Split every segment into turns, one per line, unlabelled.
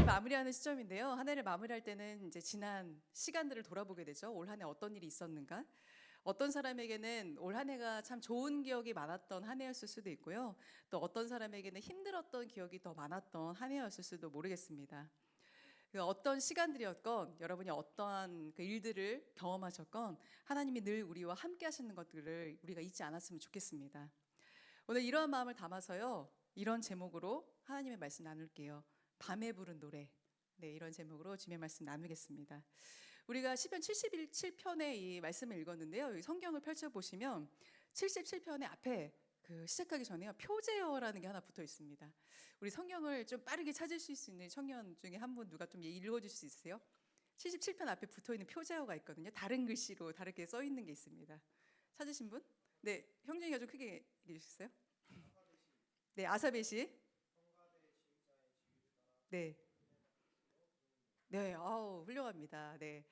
해를 마무리하는 시점인데요. 한 해를 마무리할 때는 이제 지난 시간들을 돌아보게 되죠. 올 한 해 어떤 일이 있었는가? 어떤 사람에게는 올 한 해가 참 좋은 기억이 많았던 한 해였을 수도 있고요. 또 어떤 사람에게는 힘들었던 기억이 더 많았던 한 해였을 수도 모르겠습니다. 그 어떤 시간들이었건 여러분이 어떠한 그 일들을 경험하셨건 하나님이 늘 우리와 함께 하시는 것들을 우리가 잊지 않았으면 좋겠습니다. 오늘 이러한 마음을 담아서요. 이런 제목으로 하나님의 말씀 나눌게요. 밤에 부른 노래. 네, 이런 제목으로 주님의 말씀 나누겠습니다. 우리가 시편 77편의 이 말씀을 읽었는데요. 이 성경을 펼쳐 보시면 77편의 앞에 그 시작하기 전에요. 표제어라는 게 하나 붙어 있습니다. 우리 성경을 좀 빠르게 찾을 수 있는 청년 중에 한 분 누가 좀 읽어 주실 수 있으세요? 77편 앞에 붙어 있는 표제어가 있거든요. 다른 글씨로 다르게 써 있는 게 있습니다. 찾으신 분? 네, 형준이가 좀 크게 얘기해 주시겠어요? 네, 아사베시. 네. 네, 아우, 훌륭합니다. 네.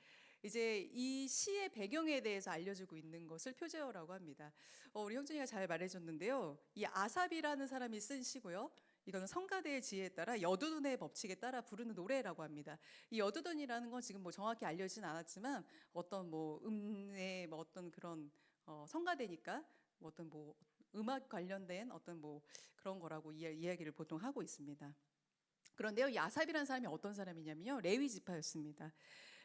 이제 이 시의 배경에 대해서 알려주고 있는 것을 표제어라고 합니다. 우리 형준이가 잘 말해줬는데요. 이 아삽이라는 사람이 쓴 시고요. 이거는 성가대의 지혜에 따라 여두둔의 법칙에 따라 부르는 노래라고 합니다. 이 여두둔이라는 건 지금 뭐 정확히 알려지진 않았지만 어떤 뭐 음의 뭐 어떤 그런 성가대니까 뭐 어떤 뭐 음악 관련된 어떤 뭐 그런 거라고 이야기를 보통 하고 있습니다. 그런데요, 이 아삽이라는 사람이 어떤 사람이냐면요, 레위 지파였습니다.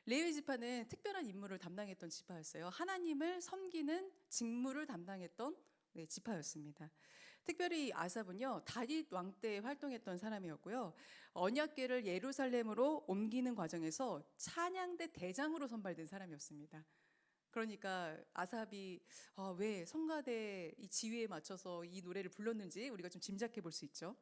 레위 지파는 특별한 임무를 담당했던 지파였어요. 하나님을 섬기는 직무를 담당했던 네, 지파였습니다. 특별히 아삽은요, 다윗 왕 때 활동했던 사람이었고요. 언약궤를 예루살렘으로 옮기는 과정에서 찬양대 대장으로 선발된 사람이었습니다. 그러니까 아삽이 왜 성가대 이 지휘에 맞춰서 이 노래를 불렀는지 우리가 좀 짐작해 볼 수 있죠.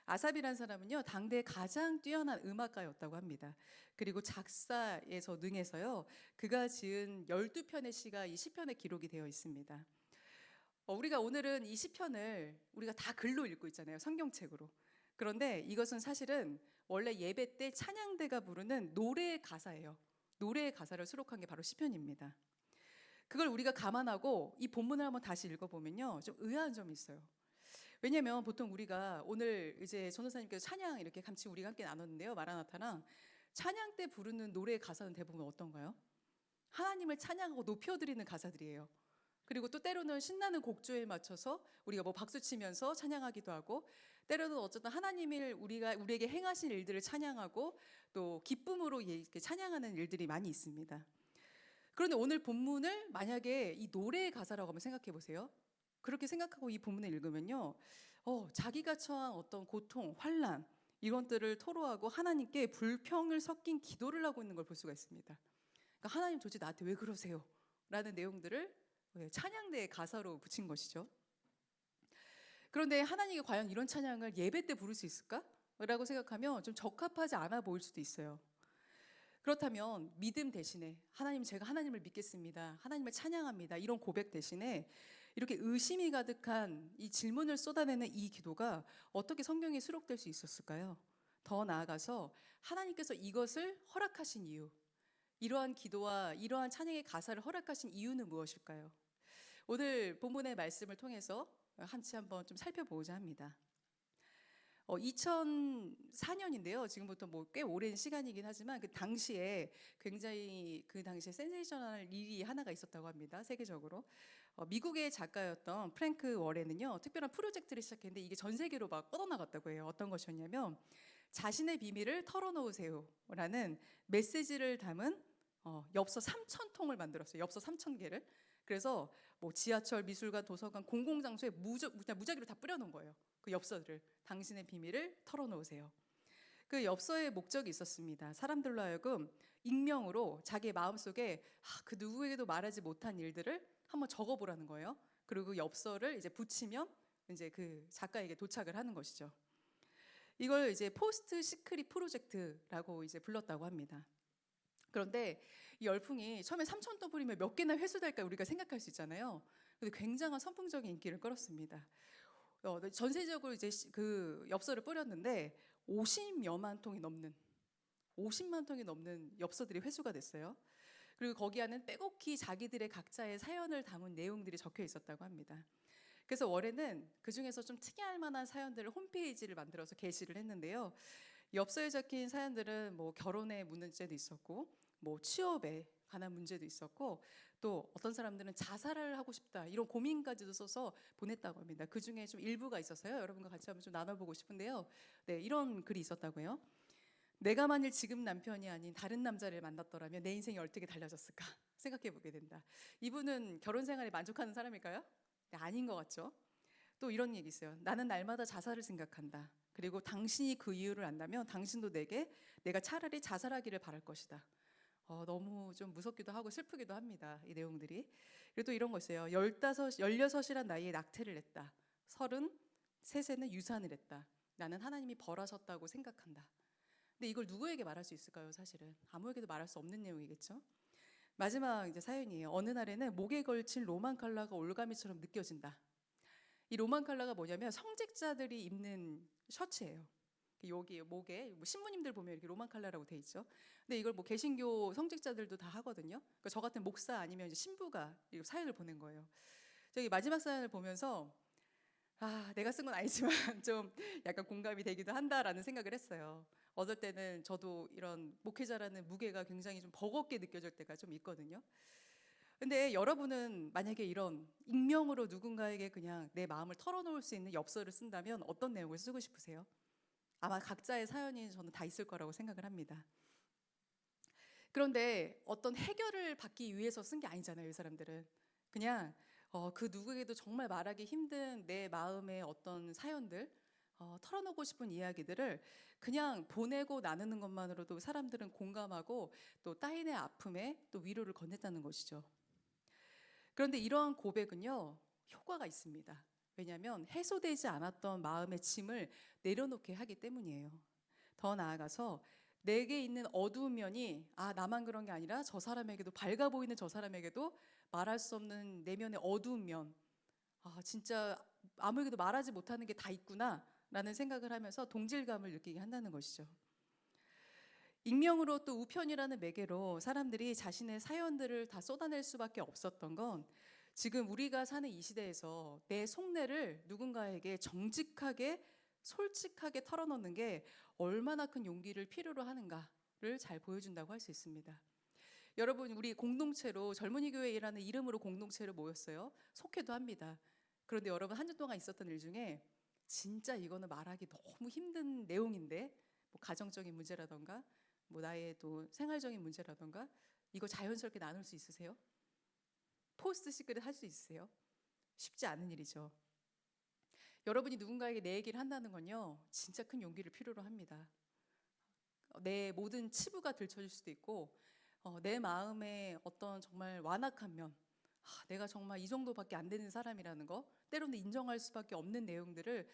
아삽이란 사람은요, 당대 가장 뛰어난 음악가였다고 합니다. 그리고 작사에서 능해서요, 그가 지은 12편의 시가 이 시편에 기록이 되어 있습니다. 우리가 오늘은 이 시편을 우리가 다 글로 읽고 있잖아요, 성경책으로. 그런데 이것은 사실은 원래 예배 때 찬양대가 부르는 노래의 가사예요. 노래의 가사를 수록한 게 바로 시편입니다. 그걸 우리가 감안하고 이 본문을 한번 다시 읽어보면요, 좀 의아한 점이 있어요. 왜냐면 보통 우리가 오늘 이제 전도사님께서 찬양 이렇게 같이 우리가 함께 나눴는데요. 마라나타랑 찬양 때 부르는 노래의 가사는 대부분 어떤가요? 하나님을 찬양하고 높여드리는 가사들이에요. 그리고 또 때로는 신나는 곡조에 맞춰서 우리가 뭐 박수 치면서 찬양하기도 하고, 때로는 어쨌든 하나님을 우리에게 행하신 일들을 찬양하고 또 기쁨으로 이렇게 찬양하는 일들이 많이 있습니다. 그런데 오늘 본문을 만약에 이 노래의 가사라고 한번 생각해 보세요. 그렇게 생각하고 이 본문을 읽으면요, 자기가 처한 어떤 고통, 환란 이런 것들을 토로하고 하나님께 불평을 섞인 기도를 하고 있는 걸 볼 수가 있습니다. 그러니까 하나님 도대체 나한테 왜 그러세요? 라는 내용들을 찬양대의 가사로 붙인 것이죠. 그런데 하나님이 과연 이런 찬양을 예배 때 부를 수 있을까? 라고 생각하면 좀 적합하지 않아 보일 수도 있어요. 그렇다면 믿음 대신에 하나님, 제가 하나님을 믿겠습니다, 하나님을 찬양합니다, 이런 고백 대신에 이렇게 의심이 가득한 이 질문을 쏟아내는 이 기도가 어떻게 성경에 수록될 수 있었을까요? 더 나아가서 하나님께서 이것을 허락하신 이유, 이러한 기도와 이러한 찬양의 가사를 허락하신 이유는 무엇일까요? 오늘 본문의 말씀을 통해서 한치 한번 좀 살펴보고자 합니다. 2004년인데요. 지금부터 뭐 꽤 오랜 시간이긴 하지만 그 당시에 굉장히 그 당시에 센세이셔널 일이 하나가 있었다고 합니다. 세계적으로. 미국의 작가였던 프랭크 워렌은요, 특별한 프로젝트를 시작했는데 이게 전 세계로 막 뻗어나갔다고 해요. 어떤 것이었냐면 자신의 비밀을 털어놓으세요라는 메시지를 담은 엽서 3,000통을 만들었어요. 엽서 3,000개를. 그래서 뭐 지하철, 미술관, 도서관, 공공장소에 무작위로 다 뿌려놓은 거예요. 그 엽서들을, 당신의 비밀을 털어놓으세요. 그 엽서의 목적이 있었습니다. 사람들로 하여금 익명으로 자기의 마음속에 그 누구에게도 말하지 못한 일들을 한번 적어보라는 거예요. 그리고 그 엽서를 이제 붙이면 이제 그 작가에게 도착을 하는 것이죠. 이걸 이제 포스트 시크릿 프로젝트라고 이제 불렀다고 합니다. 그런데 이 열풍이 처음에 3,000도 뿌리면 몇 개나 회수될까 우리가 생각할 수 있잖아요. 근데 굉장한 선풍적인 인기를 끌었습니다. 전세적으로 이제 그 엽서를 뿌렸는데 50만 통이 넘는 엽서들이 회수가 됐어요. 그리고 거기 안은 빼곡히 자기들의 각자의 사연을 담은 내용들이 적혀 있었다고 합니다. 그래서 월에는 그 중에서 좀 특이할 만한 사연들을 홈페이지를 만들어서 게시를 했는데요. 엽서에 적힌 사연들은 뭐 결혼의 문제도 있었고, 뭐 취업에 관한 문제도 있었고, 또 어떤 사람들은 자살을 하고 싶다 이런 고민까지도 써서 보냈다고 합니다. 그 중에 좀 일부가 있어서요. 여러분과 같이 한번 좀 나눠보고 싶은데요. 네, 이런 글이 있었다고요. 내가 만일 지금 남편이 아닌 다른 남자를 만났더라면 내 인생이 어떻게 달라졌을까 생각해 보게 된다. 이분은 결혼 생활에 만족하는 사람일까요? 네, 아닌 것 같죠. 또 이런 얘기 있어요. 나는 날마다 자살을 생각한다. 그리고 당신이 그 이유를 안다면 당신도 내가 차라리 자살하기를 바랄 것이다. 너무 좀 무섭기도 하고 슬프기도 합니다. 이 내용들이. 그리고 또 이런 거 있어요. 16이란 나이에 낙태를 했다. 33에는 유산을 했다. 나는 하나님이 벌하셨다고 생각한다. 근데 이걸 누구에게 말할 수 있을까요, 사실은? 아무에게도 말할 수 없는 내용이겠죠? 마지막 이제 사연이에요. 어느 날에는 목에 걸친 로만 칼라가 올가미처럼 느껴진다. 이 로만 칼라가 뭐냐면 성직자들이 입는 셔츠예요. 여기 목에 뭐 신부님들 보면 이렇게 로만 칼라라고 돼 있죠. 근데 이걸 뭐 개신교 성직자들도 다 하거든요. 그러니까 저 같은 목사 아니면 이제 신부가 이 사연을 보낸 거예요. 저기 마지막 사연을 보면서 내가 쓴 건 아니지만 좀 약간 공감이 되기도 한다라는 생각을 했어요. 어떨 때는 저도 이런 목회자라는 무게가 굉장히 좀 버겁게 느껴질 때가 좀 있거든요. 근데 여러분은 만약에 이런 익명으로 누군가에게 그냥 내 마음을 털어놓을 수 있는 엽서를 쓴다면 어떤 내용을 쓰고 싶으세요? 아마 각자의 사연이 저는 다 있을 거라고 생각을 합니다. 그런데 어떤 해결을 받기 위해서 쓴 게 아니잖아요, 이 사람들은. 그냥 그 누구에게도 정말 말하기 힘든 내 마음의 어떤 사연들, 털어놓고 싶은 이야기들을 그냥 보내고 나누는 것만으로도 사람들은 공감하고 또 따인의 아픔에 또 위로를 건넸다는 것이죠. 그런데 이러한 고백은요, 효과가 있습니다. 왜냐하면 해소되지 않았던 마음의 짐을 내려놓게 하기 때문이에요. 더 나아가서 내게 있는 어두운 면이 나만 그런 게 아니라 저 사람에게도, 밝아 보이는 저 사람에게도 말할 수 없는 내면의 어두운 면, 진짜 아무에게도 말하지 못하는 게 다 있구나 라는 생각을 하면서 동질감을 느끼게 한다는 것이죠. 익명으로 또 우편이라는 매개로 사람들이 자신의 사연들을 다 쏟아낼 수밖에 없었던 건 지금 우리가 사는 이 시대에서 내 속내를 누군가에게 정직하게 솔직하게 털어놓는 게 얼마나 큰 용기를 필요로 하는가를 잘 보여준다고 할 수 있습니다. 여러분, 우리 공동체로 젊은이 교회라는 이름으로 공동체로 모였어요. 속회도 합니다. 그런데 여러분, 한 주 동안 있었던 일 중에 진짜 이거는 말하기 너무 힘든 내용인데, 뭐 가정적인 문제라던가 뭐 나의 또 생활적인 문제라던가 이거 자연스럽게 나눌 수 있으세요? 포스트 시크릿 할 수 있으세요? 쉽지 않은 일이죠. 여러분이 누군가에게 내 얘기를 한다는 건요, 진짜 큰 용기를 필요로 합니다. 내 모든 치부가 들춰질 수도 있고, 내 마음에 어떤 정말 완악한 면, 내가 정말 이 정도밖에 안 되는 사람이라는 거, 때로는 인정할 수밖에 없는 내용들을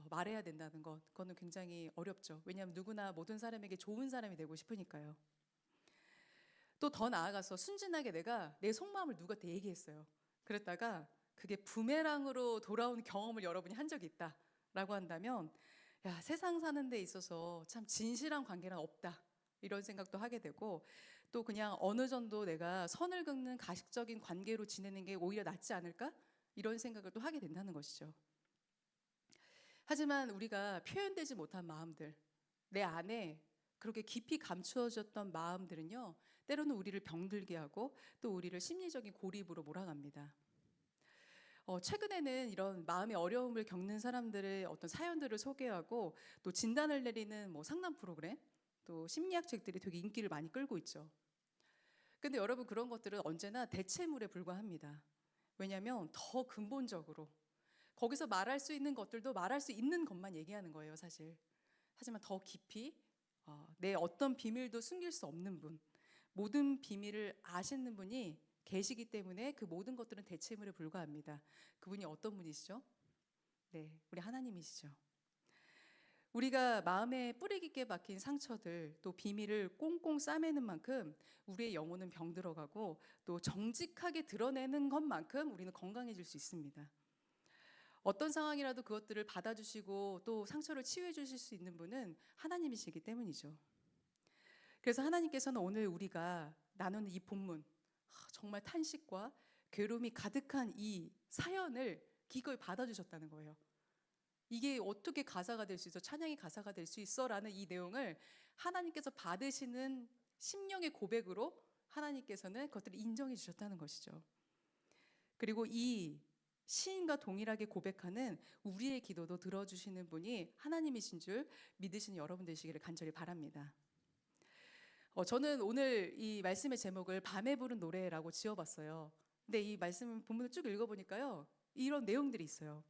말해야 된다는 것, 그거는 굉장히 어렵죠. 왜냐하면 누구나 모든 사람에게 좋은 사람이 되고 싶으니까요. 또 더 나아가서 순진하게 내가 내 속마음을 누구한테 얘기했어요. 그랬다가 그게 부메랑으로 돌아온 경험을 여러분이 한 적이 있다라고 한다면, 야, 세상 사는 데 있어서 참 진실한 관계는 없다 이런 생각도 하게 되고, 또 그냥 어느 정도 내가 선을 긋는 가식적인 관계로 지내는 게 오히려 낫지 않을까 이런 생각을 또 하게 된다는 것이죠. 하지만 우리가 표현되지 못한 마음들, 내 안에 그렇게 깊이 감추어졌던 마음들은요, 때로는 우리를 병들게 하고 또 우리를 심리적인 고립으로 몰아갑니다. 최근에는 이런 마음의 어려움을 겪는 사람들의 어떤 사연들을 소개하고 또 진단을 내리는 뭐 상담 프로그램, 또 심리학 책들이 되게 인기를 많이 끌고 있죠. 근데 여러분, 그런 것들은 언제나 대체물에 불과합니다. 왜냐하면 더 근본적으로 거기서 말할 수 있는 것들도 말할 수 있는 것만 얘기하는 거예요, 사실. 하지만 더 깊이 내 어떤 비밀도 숨길 수 없는 분, 모든 비밀을 아시는 분이 계시기 때문에 그 모든 것들은 대체물에 불과합니다. 그분이 어떤 분이시죠? 네, 우리 하나님이시죠. 우리가 마음에 뿌리 깊게 박힌 상처들, 또 비밀을 꽁꽁 싸매는 만큼 우리의 영혼은 병들어가고, 또 정직하게 드러내는 것만큼 우리는 건강해질 수 있습니다. 어떤 상황이라도 그것들을 받아주시고 또 상처를 치유해 주실 수 있는 분은 하나님이시기 때문이죠. 그래서 하나님께서는 오늘 우리가 나누는 이 본문, 정말 탄식과 괴로움이 가득한 이 사연을 기꺼이 받아주셨다는 거예요. 이게 어떻게 가사가 될 수 있어? 찬양이 가사가 될 수 있어? 라는 이 내용을 하나님께서 받으시는 심령의 고백으로 하나님께서는 그것들을 인정해 주셨다는 것이죠. 그리고 이 시인과 동일하게 고백하는 우리의 기도도 들어주시는 분이 하나님이신 줄 믿으시는 여러분 되시기를 간절히 바랍니다. 저는 오늘 이 말씀의 제목을 밤에 부른 노래라고 지어봤어요. 근데 이 말씀 본문을 쭉 읽어보니까요, 이런 내용들이 있어요.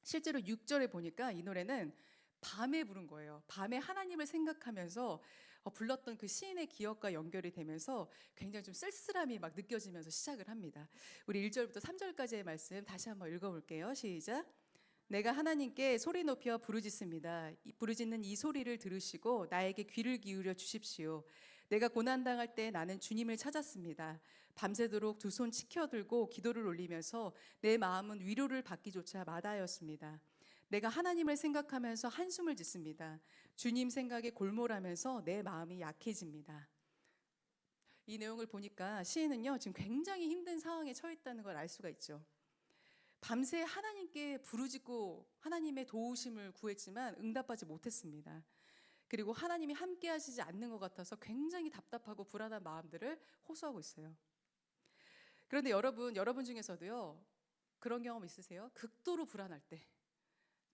실제로 6절에 보니까 이 노래는 밤에 부른 거예요. 밤에 하나님을 생각하면서 불렀던 그 시인의 기억과 연결이 되면서 굉장히 좀 쓸쓸함이 막 느껴지면서 시작을 합니다. 우리 1절부터 3절까지의 말씀 다시 한번 읽어볼게요. 시작. 내가 하나님께 소리 높여 부르짖습니다. 부르짖는 이 소리를 들으시고 나에게 귀를 기울여 주십시오. 내가 고난당할 때 나는 주님을 찾았습니다. 밤새도록 두 손 치켜들고 기도를 올리면서 내 마음은 위로를 받기조차 마다하였습니다. 내가 하나님을 생각하면서 한숨을 짓습니다. 주님 생각에 골몰하면서 내 마음이 약해집니다. 이 내용을 보니까 시인은요, 지금 굉장히 힘든 상황에 처해 있다는 걸 알 수가 있죠. 밤새 하나님께 부르짖고 하나님의 도우심을 구했지만 응답하지 못했습니다. 그리고 하나님이 함께 하시지 않는 것 같아서 굉장히 답답하고 불안한 마음들을 호소하고 있어요. 그런데 여러분 중에서도요, 그런 경험 있으세요? 극도로 불안할 때,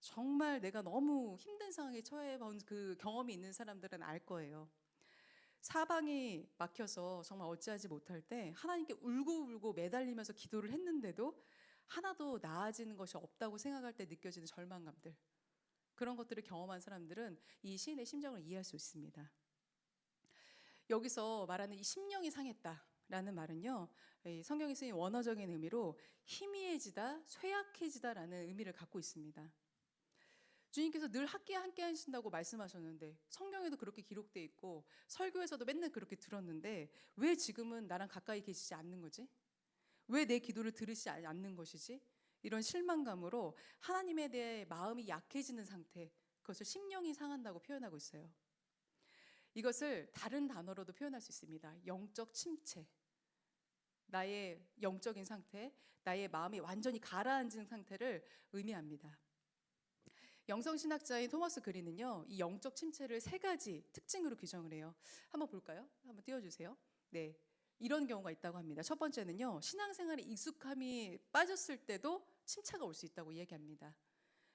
정말 내가 너무 힘든 상황에 처해 본 그 경험이 있는 사람들은 알 거예요. 사방이 막혀서 정말 어찌하지 못할 때 하나님께 울고 매달리면서 기도를 했는데도 하나도 나아지는 것이 없다고 생각할 때 느껴지는 절망감들, 그런 것들을 경험한 사람들은 이 시인의 심정을 이해할 수 있습니다. 여기서 말하는 이 심령이 상했다라는 말은요, 성경에 쓰인 원어적인 의미로 희미해지다, 쇠약해지다라는 의미를 갖고 있습니다. 주님께서 늘 함께 하신다고 말씀하셨는데, 성경에도 그렇게 기록돼 있고 설교에서도 맨날 그렇게 들었는데, 왜 지금은 나랑 가까이 계시지 않는 거지? 왜 내 기도를 들으시지 않는 것이지? 이런 실망감으로 하나님에 대해 마음이 약해지는 상태, 그것을 심령이 상한다고 표현하고 있어요. 이것을 다른 단어로도 표현할 수 있습니다. 영적 침체. 나의 영적인 상태, 나의 마음이 완전히 가라앉은 상태를 의미합니다. 영성신학자인 토머스 그린은요, 이 영적 침체를 3가지 특징으로 규정을 해요. 한번 볼까요? 한번 띄워주세요. 네, 이런 경우가 있다고 합니다. 첫 번째는요, 신앙생활에 익숙함이 빠졌을 때도 침체가 올 수 있다고 이야기합니다.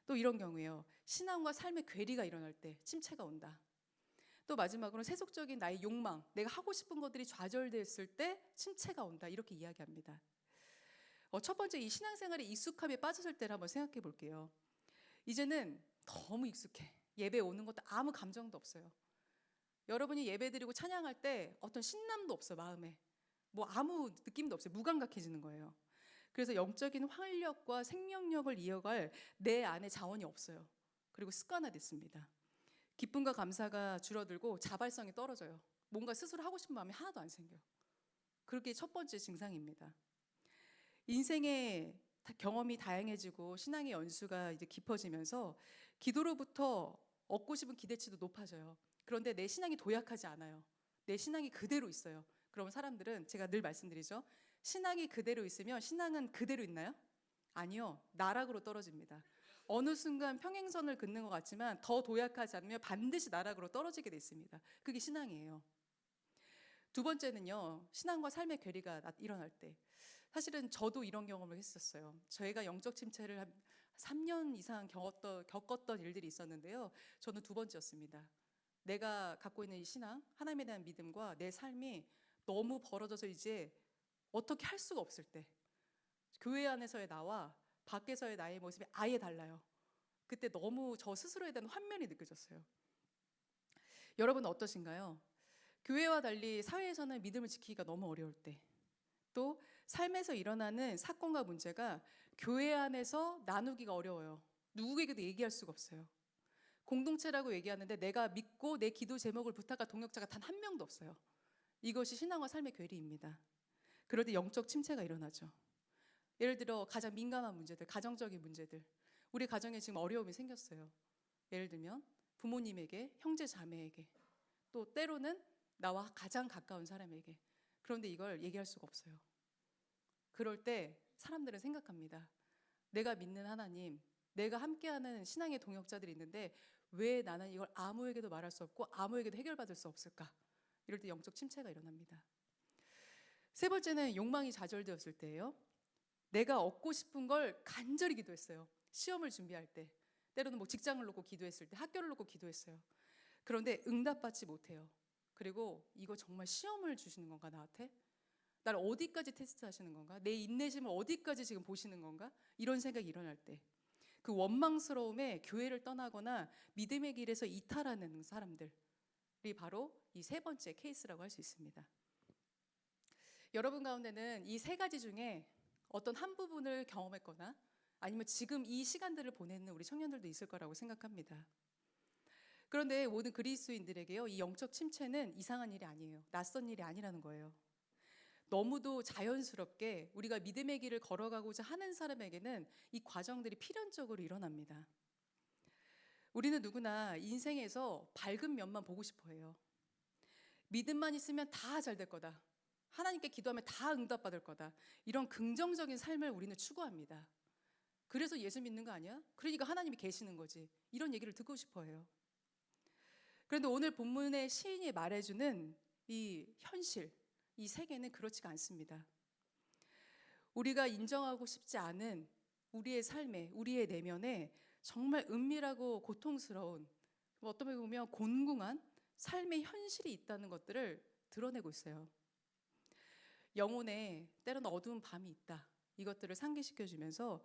또 이런 경우에요, 신앙과 삶의 괴리가 일어날 때 침체가 온다. 또 마지막으로 세속적인 나의 욕망, 내가 하고 싶은 것들이 좌절됐을 때 침체가 온다, 이렇게 이야기합니다. 첫 번째, 이 신앙생활에 익숙함에 빠졌을 때를 한번 생각해 볼게요. 이제는 너무 익숙해. 예배 오는 것도 아무 감정도 없어요. 여러분이 예배 드리고 찬양할 때 어떤 신남도 없어, 마음에. 뭐 아무 느낌도 없어요. 무감각해지는 거예요. 그래서 영적인 활력과 생명력을 이어갈 내 안에 자원이 없어요. 그리고 습관화됐습니다. 기쁨과 감사가 줄어들고 자발성이 떨어져요. 뭔가 스스로 하고 싶은 마음이 하나도 안 생겨. 그게 첫 번째 증상입니다. 인생의 경험이 다양해지고 신앙의 연수가 이제 깊어지면서 기도로부터 얻고 싶은 기대치도 높아져요. 그런데 내 신앙이 도약하지 않아요. 내 신앙이 그대로 있어요. 그럼 사람들은, 제가 늘 말씀드리죠, 신앙이 그대로 있으면 신앙은 그대로 있나요? 아니요, 나락으로 떨어집니다. 어느 순간 평행선을 긋는 것 같지만 더 도약하지 않으면 반드시 나락으로 떨어지게 돼 있습니다. 그게 신앙이에요. 두 번째는요, 신앙과 삶의 괴리가 일어날 때. 사실은 저도 이런 경험을 했었어요. 저희가 영적 침체를 한 3년 이상 겪었던 일들이 있었는데요, 저는 두 번째였습니다. 내가 갖고 있는 이 신앙, 하나님에 대한 믿음과 내 삶이 너무 벌어져서 이제 어떻게 할 수가 없을 때, 교회 안에서의 나와 밖에서의 나의 모습이 아예 달라요. 그때 너무 저 스스로에 대한 환멸이 느껴졌어요. 여러분은 어떠신가요? 교회와 달리 사회에서는 믿음을 지키기가 너무 어려울 때, 또 삶에서 일어나는 사건과 문제가 교회 안에서 나누기가 어려워요. 누구에게도 얘기할 수가 없어요. 공동체라고 얘기하는데 내가 믿고 내 기도 제목을 부탁할 동역자가 단 한 명도 없어요. 이것이 신앙과 삶의 괴리입니다. 그럴 때 영적 침체가 일어나죠. 예를 들어 가장 민감한 문제들, 가정적인 문제들, 우리 가정에 지금 어려움이 생겼어요. 예를 들면 부모님에게, 형제 자매에게, 또 때로는 나와 가장 가까운 사람에게. 그런데 이걸 얘기할 수가 없어요. 그럴 때 사람들은 생각합니다. 내가 믿는 하나님, 내가 함께하는 신앙의 동역자들이 있는데 왜 나는 이걸 아무에게도 말할 수 없고 아무에게도 해결받을 수 없을까? 이럴 때 영적 침체가 일어납니다. 세 번째는 욕망이 좌절되었을 때예요. 내가 얻고 싶은 걸 간절히 기도했어요. 시험을 준비할 때, 때로는 뭐 직장을 놓고 기도했을 때, 학교를 놓고 기도했어요. 그런데 응답받지 못해요. 그리고 이거 정말 시험을 주시는 건가 나한테? 나를 어디까지 테스트하시는 건가? 내 인내심을 어디까지 지금 보시는 건가? 이런 생각이 일어날 때, 그 원망스러움에 교회를 떠나거나 믿음의 길에서 이탈하는 사람들이 바로 이 세 번째 케이스라고 할 수 있습니다. 여러분 가운데는 이 세 가지 중에 어떤 한 부분을 경험했거나 아니면 지금 이 시간들을 보내는 우리 청년들도 있을 거라고 생각합니다. 그런데 모든 그리스도인들에게요, 이 영적 침체는 이상한 일이 아니에요. 낯선 일이 아니라는 거예요. 너무도 자연스럽게 우리가 믿음의 길을 걸어가고자 하는 사람에게는 이 과정들이 필연적으로 일어납니다. 우리는 누구나 인생에서 밝은 면만 보고 싶어 해요. 믿음만 있으면 다 잘 될 거다. 하나님께 기도하면 다 응답받을 거다. 이런 긍정적인 삶을 우리는 추구합니다. 그래서 예수 믿는 거 아니야? 그러니까 하나님이 계시는 거지. 이런 얘기를 듣고 싶어 해요. 그런데 오늘 본문의 시인이 말해주는 이 현실, 이 세계는 그렇지가 않습니다. 우리가 인정하고 싶지 않은 우리의 삶에, 우리의 내면에 정말 은밀하고 고통스러운, 어떤 면에 보면 곤궁한 삶의 현실이 있다는 것들을 드러내고 있어요. 영혼에 때로는 어두운 밤이 있다. 이것들을 상기시켜주면서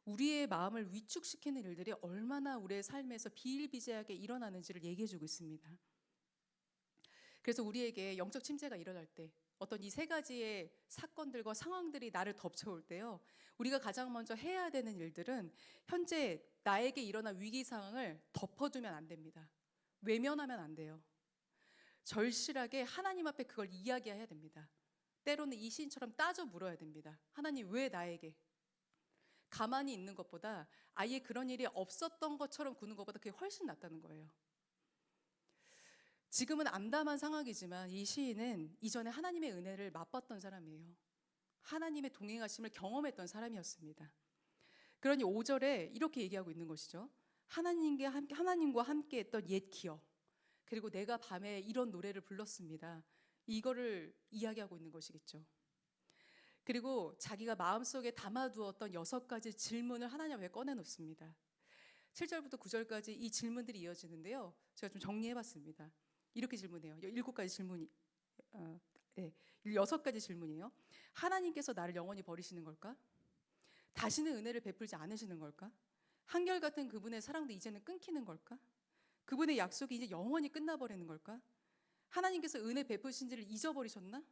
우리의 마음을 위축시키는 일들이 얼마나 우리의 삶에서 비일비재하게 일어나는지를 얘기해주고 있습니다. 그래서 우리에게 영적 침체가 일어날 때, 어떤 이 세 가지의 사건들과 상황들이 나를 덮쳐올 때요, 우리가 가장 먼저 해야 되는 일들은 현재 나에게 일어난 위기 상황을 덮어두면 안 됩니다. 외면하면 안 돼요. 절실하게 하나님 앞에 그걸 이야기해야 됩니다. 때로는 이 시인처럼 따져 물어야 됩니다. 하나님, 왜 나에게? 가만히 있는 것보다 아예 그런 일이 없었던 것처럼 구는 것보다 그게 훨씬 낫다는 거예요. 지금은 암담한 상황이지만 이 시인은 이전에 하나님의 은혜를 맛봤던 사람이에요. 하나님의 동행하심을 경험했던 사람이었습니다. 그러니 5절에 이렇게 얘기하고 있는 것이죠. 하나님과 함께 했던 옛 기억, 그리고 내가 밤에 이런 노래를 불렀습니다. 이거를 이야기하고 있는 것이겠죠. 그리고 자기가 마음속에 담아두었던 6가지 질문을 하나님 앞에 꺼내놓습니다. 7절부터 9절까지 이 질문들이 이어지는데요, 제가 좀 정리해봤습니다. 이렇게 질문해요. 7가지 질문이, 6가지 질문이에요. 하나님께서 나를 영원히 버리시는 걸까? 다시는 은혜를 베풀지 않으시는 걸까? 한결같은 그분의 사랑도 이제는 끊기는 걸까? 그분의 약속이 이제 영원히 끝나버리는 걸까? 하나님께서 은혜 베푸신지를 잊어버리셨나?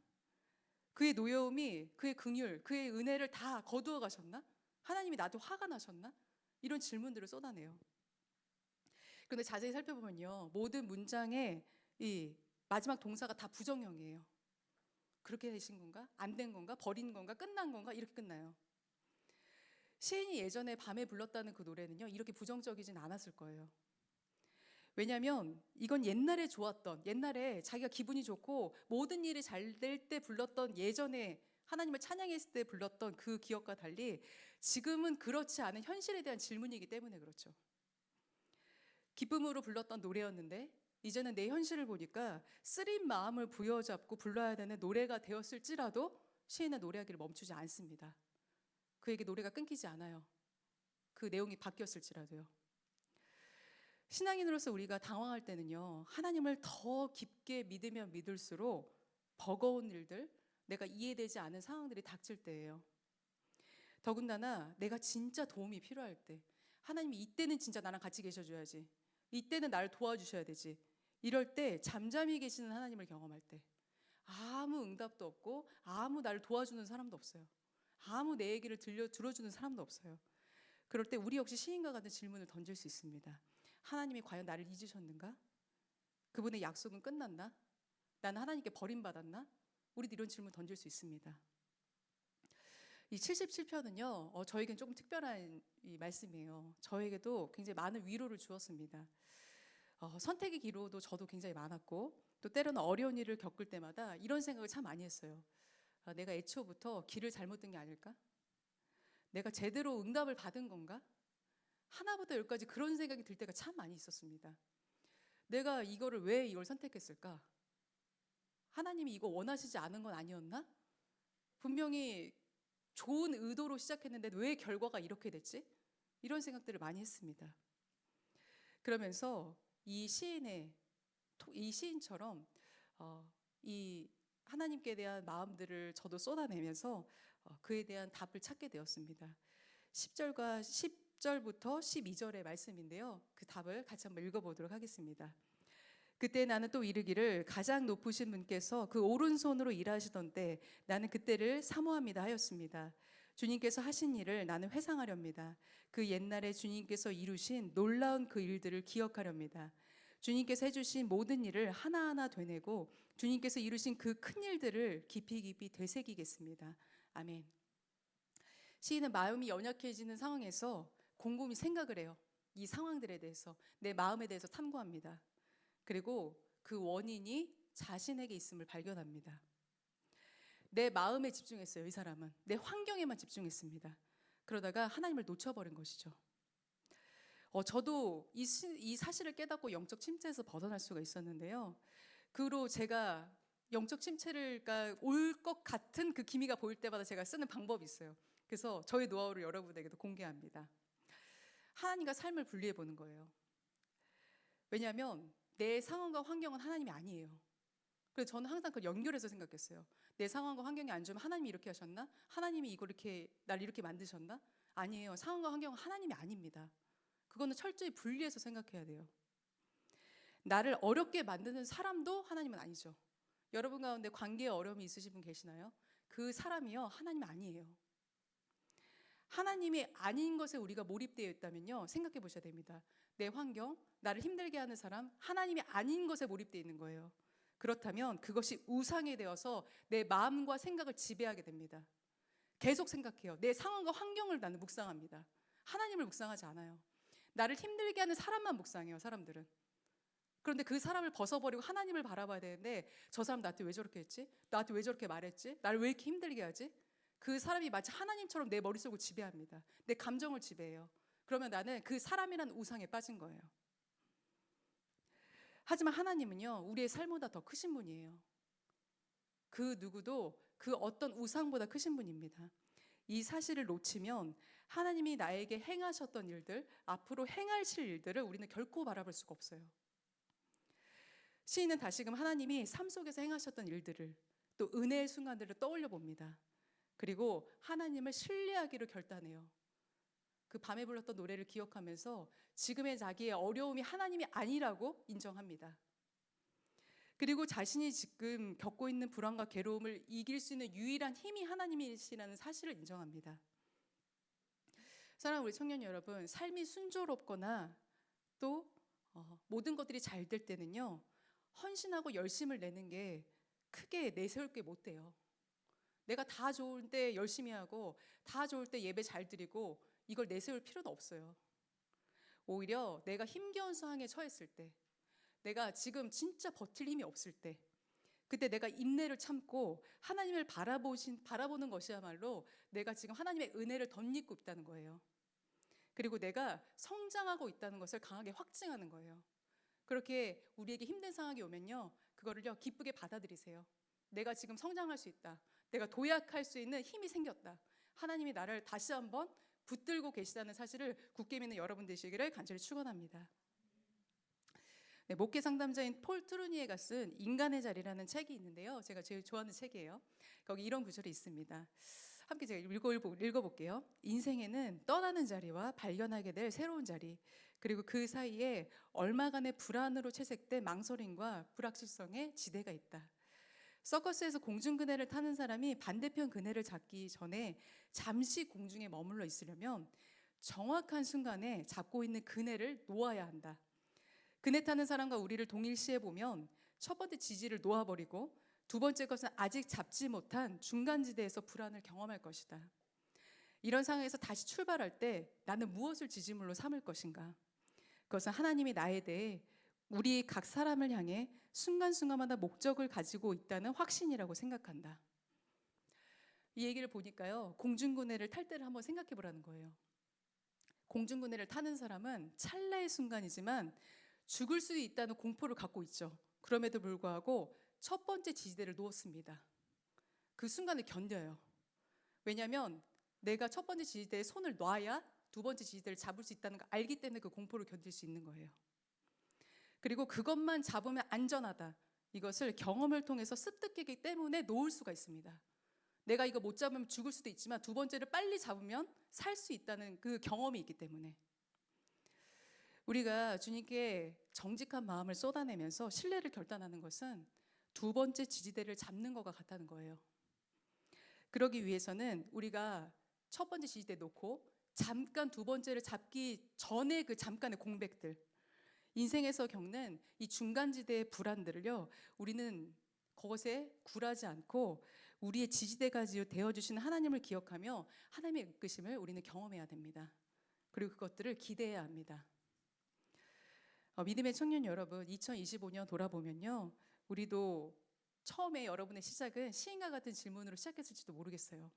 그의 노여움이, 그의 긍휼, 그의 은혜를 다 거두어 가셨나? 하나님이 나한테 화가 나셨나? 이런 질문들을 쏟아내요. 그런데 자세히 살펴보면요, 모든 문장의 이 마지막 동사가 다 부정형이에요. 그렇게 되신 건가? 안 된 건가? 버린 건가? 끝난 건가? 이렇게 끝나요. 시인이 예전에 밤에 불렀다는 그 노래는요, 이렇게 부정적이진 않았을 거예요. 왜냐하면 이건 옛날에 좋았던, 옛날에 자기가 기분이 좋고 모든 일이 잘 될 때 불렀던, 예전에 하나님을 찬양했을 때 불렀던 그 기억과 달리 지금은 그렇지 않은 현실에 대한 질문이기 때문에 그렇죠. 기쁨으로 불렀던 노래였는데 이제는 내 현실을 보니까 쓰린 마음을 부여잡고 불러야 되는 노래가 되었을지라도 시인은 노래하기를 멈추지 않습니다. 그에게 노래가 끊기지 않아요. 그 내용이 바뀌었을지라도요. 신앙인으로서 우리가 당황할 때는요, 하나님을 더 깊게 믿으면 믿을수록 버거운 일들, 내가 이해되지 않은 상황들이 닥칠 때예요. 더군다나 내가 진짜 도움이 필요할 때, 하나님이 이때는 진짜 나랑 같이 계셔줘야지, 이때는 나를 도와주셔야 되지, 이럴 때 잠잠히 계시는 하나님을 경험할 때, 아무 응답도 없고 아무 나를 도와주는 사람도 없어요. 아무 내 얘기를 들어주는 사람도 없어요. 그럴 때 우리 역시 시인과 같은 질문을 던질 수 있습니다. 하나님이 과연 나를 잊으셨는가? 그분의 약속은 끝났나? 나는 하나님께 버림받았나? 우리도 이런 질문 던질 수 있습니다. 이 77편은요, 저에겐 조금 특별한 이 말씀이에요. 저에게도 굉장히 많은 위로를 주었습니다. 선택의 기로도 저도 굉장히 많았고, 또 때로는 어려운 일을 겪을 때마다 이런 생각을 참 많이 했어요. 내가 애초부터 길을 잘못 든 게 아닐까? 내가 제대로 응답을 받은 건가? 하나부터 열까지 그런 생각이 들 때가 참 많이 있었습니다. 내가 이거를 왜 이걸 선택했을까? 하나님이 이거 원하시지 않은 건 아니었나? 분명히 좋은 의도로 시작했는데 왜 결과가 이렇게 됐지? 이런 생각들을 많이 했습니다. 그러면서 이 시인처럼 이 하나님께 대한 마음들을 저도 쏟아내면서 그에 대한 답을 찾게 되었습니다. 10절부터 12절의 말씀인데요. 그 답을 같이 한번 읽어보도록 하겠습니다. 그때 나는 또 이르기를 가장 높으신 분께서 그 오른손으로 일하시던 때 나는 그때를 사모합니다 하였습니다. 주님께서 하신 일을 나는 회상하렵니다. 그 옛날에 주님께서 이루신 놀라운 그 일들을 기억하렵니다. 주님께서 해주신 모든 일을 하나하나 되뇌고 주님께서 이루신 그 큰 일들을 깊이 깊이 되새기겠습니다. 아멘. 시인은 마음이 연약해지는 상황에서 곰곰이 생각을 해요. 이 상황들에 대해서, 내 마음에 대해서 탐구합니다. 그리고 그 원인이 자신에게 있음을 발견합니다. 내 마음에 집중했어요. 이 사람은 내 환경에만 집중했습니다. 그러다가 하나님을 놓쳐버린 것이죠. 저도 이 사실을 깨닫고 영적 침체에서 벗어날 수가 있었는데요. 그 후로 제가 영적 침체를 올 것 같은 그 기미가 보일 때마다 제가 쓰는 방법이 있어요. 그래서 저의 노하우를 여러분에게도 공개합니다. 하나님과 삶을 분리해 보는 거예요. 왜냐하면 내 상황과 환경은 하나님이 아니에요. 그래서 저는 항상 그걸 연결해서 생각했어요. 내 상황과 환경이 안 좋으면 하나님이 이렇게 하셨나? 하나님이 날 이렇게 만드셨나? 아니에요. 상황과 환경은 하나님이 아닙니다. 그거는 철저히 분리해서 생각해야 돼요. 나를 어렵게 만드는 사람도 하나님은 아니죠. 여러분 가운데 관계에 어려움이 있으신 분 계시나요? 그 사람이요, 하나님이 아니에요. 하나님이 아닌 것에 우리가 몰입되어 있다면요, 생각해 보셔야 됩니다. 내 환경, 나를 힘들게 하는 사람, 하나님이 아닌 것에 몰입되어 있는 거예요. 그렇다면 그것이 우상이 되어서 내 마음과 생각을 지배하게 됩니다. 계속 생각해요. 내 상황과 환경을 나는 묵상합니다. 하나님을 묵상하지 않아요. 나를 힘들게 하는 사람만 묵상해요, 사람들은. 그런데 그 사람을 벗어버리고 하나님을 바라봐야 되는데, 저 사람 나한테 왜 저렇게 했지? 나한테 왜 저렇게 말했지? 나를 왜 이렇게 힘들게 하지? 그 사람이 마치 하나님처럼 내 머릿속을 지배합니다. 내 감정을 지배해요. 그러면 나는 그 사람이란 우상에 빠진 거예요. 하지만 하나님은요, 우리의 삶보다 더 크신 분이에요. 그 누구도 그 어떤 우상보다 크신 분입니다. 이 사실을 놓치면 하나님이 나에게 행하셨던 일들, 앞으로 행하실 일들을 우리는 결코 바라볼 수가 없어요. 시인은 다시금 하나님이 삶 속에서 행하셨던 일들을, 또 은혜의 순간들을 떠올려 봅니다. 그리고 하나님을 신뢰하기로 결단해요. 그 밤에 불렀던 노래를 기억하면서 지금의 자기의 어려움이 하나님이 아니라고 인정합니다. 그리고 자신이 지금 겪고 있는 불안과 괴로움을 이길 수 있는 유일한 힘이 하나님이시라는 사실을 인정합니다. 사랑하는 우리 청년 여러분, 삶이 순조롭거나 또 모든 것들이 잘 될 때는요, 헌신하고 열심을 내는 게 크게 내세울 게 못 돼요. 내가 다 좋을 때 열심히 하고 다 좋을 때 예배 잘 드리고 이걸 내세울 필요도 없어요. 오히려 내가 힘겨운 상황에 처했을 때, 내가 지금 진짜 버틸 힘이 없을 때, 그때 내가 인내를 참고 하나님을 바라보는 것이야말로 내가 지금 하나님의 은혜를 덧입고 있다는 거예요. 그리고 내가 성장하고 있다는 것을 강하게 확증하는 거예요. 그렇게 우리에게 힘든 상황이 오면요, 그거를요 기쁘게 받아들이세요. 내가 지금 성장할 수 있다. 내가 도약할 수 있는 힘이 생겼다. 하나님이 나를 다시 한번 붙들고 계시다는 사실을 굳게 믿는 여러분 되시기를 간절히 축원합니다. 네, 목회 상담자인 폴 트루니에가 쓴 인간의 자리라는 책이 있는데요, 제가 제일 좋아하는 책이에요. 거기 이런 구절이 있습니다. 함께 제가 읽어볼게요. 인생에는 떠나는 자리와 발견하게 될 새로운 자리, 그리고 그 사이에 얼마간의 불안으로 채색된 망설임과 불확실성의 지대가 있다. 서커스에서 공중그네를 타는 사람이 반대편 그네를 잡기 전에 잠시 공중에 머물러 있으려면 정확한 순간에 잡고 있는 그네를 놓아야 한다. 그네 타는 사람과 우리를 동일시해 보면 첫 번째 지지를 놓아버리고 두 번째 것은 아직 잡지 못한 중간지대에서 불안을 경험할 것이다. 이런 상황에서 다시 출발할 때 나는 무엇을 지지물로 삼을 것인가? 그것은 하나님이 나에 대해 우리 각 사람을 향해 순간순간마다 목적을 가지고 있다는 확신이라고 생각한다. 이 얘기를 보니까요, 공중구내를 탈 때를 한번 생각해 보라는 거예요. 공중분해를 타는 사람은 찰나의 순간이지만 죽을 수 있다는 공포를 갖고 있죠. 그럼에도 불구하고 첫 번째 지지대를 놓았습니다. 그 순간을 견뎌요. 왜냐하면 내가 첫 번째 지지대에 손을 놔야 두 번째 지지대를 잡을 수 있다는 걸 알기 때문에 그 공포를 견딜 수 있는 거예요. 그리고 그것만 잡으면 안전하다. 이것을 경험을 통해서 습득했기 때문에 놓을 수가 있습니다. 내가 이거 못 잡으면 죽을 수도 있지만 두 번째를 빨리 잡으면 살 수 있다는 그 경험이 있기 때문에. 우리가 주님께 정직한 마음을 쏟아내면서 신뢰를 결단하는 것은 두 번째 지지대를 잡는 것과 같다는 거예요. 그러기 위해서는 우리가 첫 번째 지지대 놓고 잠깐 두 번째를 잡기 전에 그 잠깐의 공백들, 인생에서 겪는 이 중간지대의 불안들을요, 우리는 그것에 굴하지 않고 우리의 지지대가 되어주시는 하나님을 기억하며 하나님의 이끄심을 우리는 경험해야 됩니다. 그리고 그것들을 기대해야 합니다. 믿음의 청년 여러분, 2025년 돌아보면요, 우리도 처음에 여러분의 시작은 시인과 같은 질문으로 시작했을지도 모르겠어요.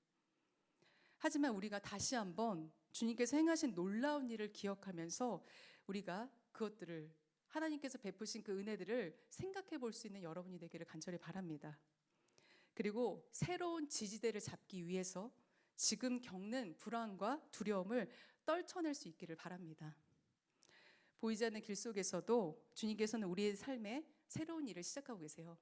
하지만 우리가 다시 한번 주님께서 행하신 놀라운 일을 기억하면서 우리가 그것들을, 하나님께서 베푸신 그 은혜들을 생각해 볼 수 있는 여러분이 되기를 간절히 바랍니다. 그리고 새로운 지지대를 잡기 위해서 지금 겪는 불안과 두려움을 떨쳐낼 수 있기를 바랍니다. 보이지 않는 길 속에서도 주님께서는 우리의 삶에 새로운 일을 시작하고 계세요.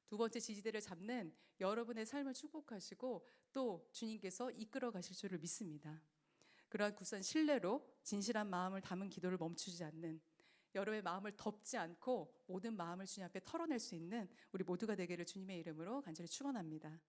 두 번째 지지대를 잡는 여러분의 삶을 축복하시고 또 주님께서 이끌어 가실 줄을 믿습니다. 그러한 굳은 신뢰로 진실한 마음을 담은 기도를 멈추지 않는, 여러분의 마음을 덮지 않고 모든 마음을 주님 앞에 털어낼 수 있는 우리 모두가 되기를 주님의 이름으로 간절히 축원합니다.